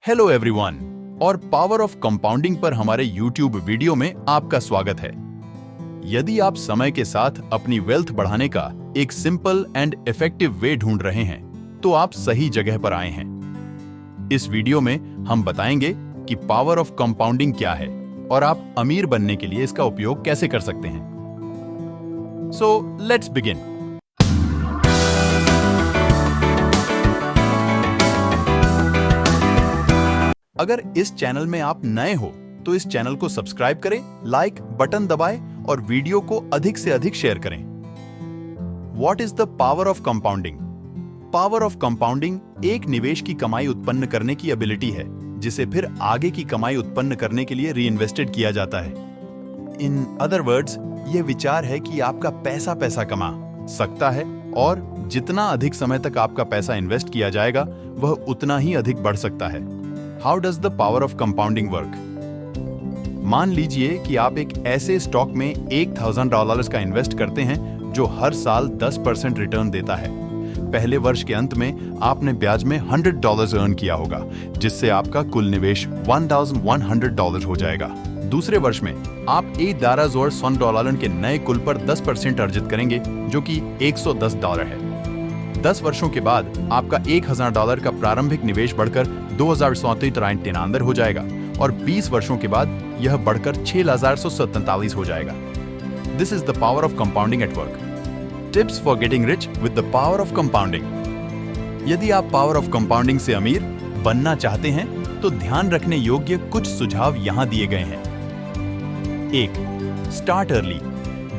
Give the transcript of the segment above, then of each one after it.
Hello everyone और power of compounding पर हमारे YouTube वीडियो में आपका स्वागत है। यदि आप समय के साथ अपनी वेल्थ बढ़ाने का एक सिंपल एंड इफेक्टिव वे ढूंढ रहे हैं, तो आप सही जगह पर आए हैं। इस वीडियो में हम बताएंगे कि पावर ऑफ कंपाउंडिंग क्या है और आप अमीर बनने के लिए इसका उपयोग कैसे कर सकते हैं। So let's begin. अगर इस चैनल में आप नए हो तो इस चैनल को सब्सक्राइब करें, लाइक बटन दबाएं और वीडियो को अधिक से अधिक शेयर करें। What is the power of compounding? Power of compounding एक निवेश की कमाई उत्पन्न करने की एबिलिटी है जिसे फिर आगे की कमाई उत्पन्न करने के लिए रीइन्वेस्टेड किया जाता है। इन अदर वर्ड्स, ये विचार है कि आपका पैसा कमा सकता है और जितना अधिक समय तक आपका पैसा इन्वेस्ट किया जाएगा वह उतना ही अधिक बढ़ सकता है। How does the power of compounding work? मान लीजिए कि आप एक ऐसे स्टॉक में $1,000 का इन्वेस्ट करते हैं जो हर साल 10% रिटर्न देता है। पहले वर्ष के अंत में आपने ब्याज में $100 अर्न किया होगा, जिससे आपका कुल निवेश $1,100 हो जाएगा। दूसरे वर्ष में आप $1,100 के नए कुल पर 10% अर्जित करेंगे, जो कि $110 है। 10 वर्षों के बाद आपका $1,000 का प्रारंभिक निवेश बढ़कर $2,037 हो जाएगा और 20 वर्षों के बाद यह बढ़कर $6,147 हो जाएगा। This is the power of compounding at work. Tips for getting rich with the power of compounding. यदि आप पावर ऑफ कंपाउंडिंग से अमीर बनना चाहते हैं तो ध्यान रखने योग्य कुछ सुझाव यहां दिए गए हैं। 1. Start early.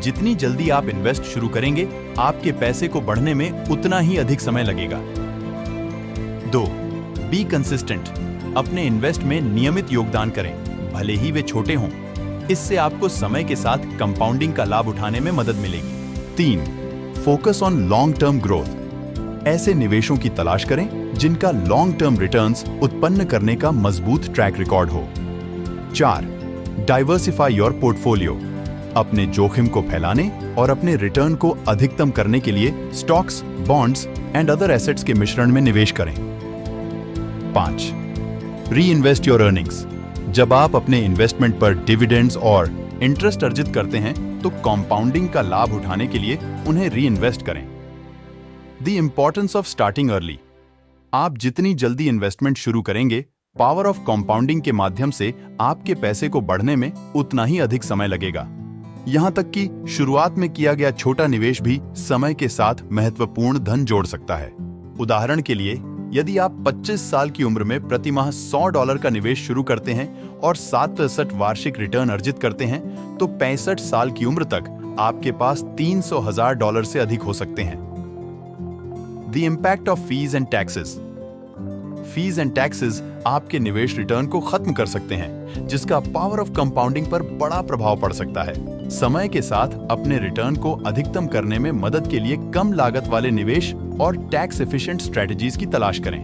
जितनी जल्दी आप इन्वेस्ट शुरू करेंगे, आपके पैसे को बढ़ने में उतना ही अधिक समय लगेगा। 2. Be consistent. अपने इन्वेस्ट में नियमित योगदान करें, भले ही वे छोटे हों। इससे आपको समय के साथ कंपाउंडिंग का लाभ उठाने में मदद मिलेगी। 3. Focus on long term growth. ऐसे निवेशों की तलाश करें जिनका लॉन्ग टर्म रिटर्न्स उत्पन्न करने का मजबूत ट्रैक रिकॉर्ड हो। 4. Diversify your portfolio. अपने जोखिम को फैलाने और अपने रिटर्न को अधिकतम करने के लिए stocks, bonds and other assets के मिश्रण में निवेश करें। 5. री इन्वेस्ट योर अर्निंग्स। जब आप अपने इन्वेस्टमेंट पर डिविडेंड्स और इंटरेस्ट अर्जित करते हैं तो कंपाउंडिंग का लाभ उठाने के लिए उन्हें री इन्वेस्ट करें। The importance of starting early. आप जितनी जल्दी इन्वेस्टमेंट शुरू करेंगे, पावर ऑफ कंपाउंडिंग के माध्यम से आपके पैसे को बढ़ने में उतना ही अधिक समय लगेगा। यहां तक कि शुरुआत में किया गया छोटा निवेश भी समय के साथ महत्वपूर्ण धन जोड़ सकता है। उदाहरण के लिए, यदि आप 25 साल की उम्र में प्रति माह $100 का निवेश शुरू करते हैं और 7% वार्षिक रिटर्न अर्जित करते हैं, तो 65 साल की उम्र तक आपके पास $300,000 से अधिक हो सकते हैं। The impact of fees and taxes. Fees and taxes आपके निवेश रिटर्न को खत्म कर सकते हैं, जिसका पावर ऑफ कंपाउंडिंग पर बड़ा प्रभाव पड़ सकता है। समय के साथ अपने रिटर्न को अधिकतम करने में मदद के लिए कम लागत वाले निवेश और टैक्स एफिशिएंट स्ट्रेटजीज की तलाश करें।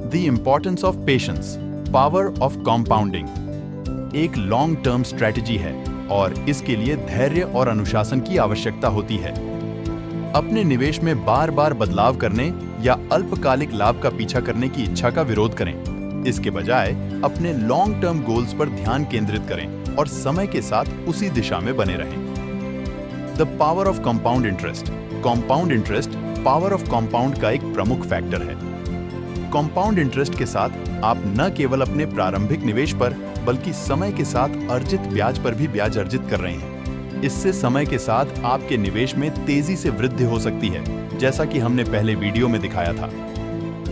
The importance of patience. Power of compounding एक लॉन्ग टर्म स्ट्रेटजी है और इसके लिए धैर्य और अनुशासन की आवश्यकता होती है। अपने निवेश में बार बार बदलाव करने या अल्पकालिक लाभ का पीछा करने की इच्छा का विरोध करें। इसके बजाय अपने लॉन्ग टर्म गोल्स पर ध्यान केंद्रित करें और समय के साथ उसी दिशा में बने रहें। The power of compound interest. Compound interest power of compound का एक प्रमुख फैक्टर है। कंपाउंड इंटरेस्ट के साथ आप न केवल अपने प्रारंभिक निवेश पर बल्कि समय के साथ अर्जित ब्याज पर भी ब्याज अर्जित कर रहे हैं। इससे समय के साथ आपके निवेश में तेजी से वृद्धि हो सकती है, जैसा कि हमने पहले वीडियो में दिखाया था।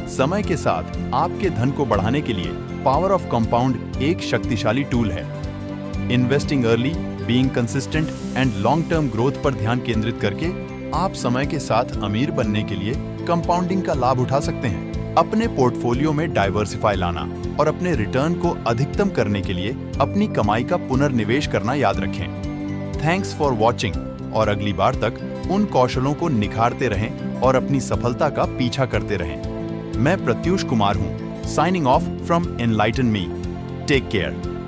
समय के साथ आपके धन को बढ़ाने के लिए पावर ऑफ कंपाउंड एक शक्तिशाली टूल है। Investing early, being consistent and long term growth पर ध्यान केंद्रित करके आप समय के साथ अमीर बनने के लिए कंपाउंडिंग का लाभ उठा सकते हैं। अपने पोर्टफोलियो में डाइवर्सिफाई लाना और अपने रिटर्न को अधिकतम करने के लिए अपनी कमाई का पुनर्निवेश करना याद रखें। थैंक्स फॉर वॉचिंग, और अगली बार तक उन कौशलों को निखारते रहें और अपनी सफलता का पीछा करते रहें। मैं प्रत्युष कुमार हूं, signing off from enlighten me. Take care.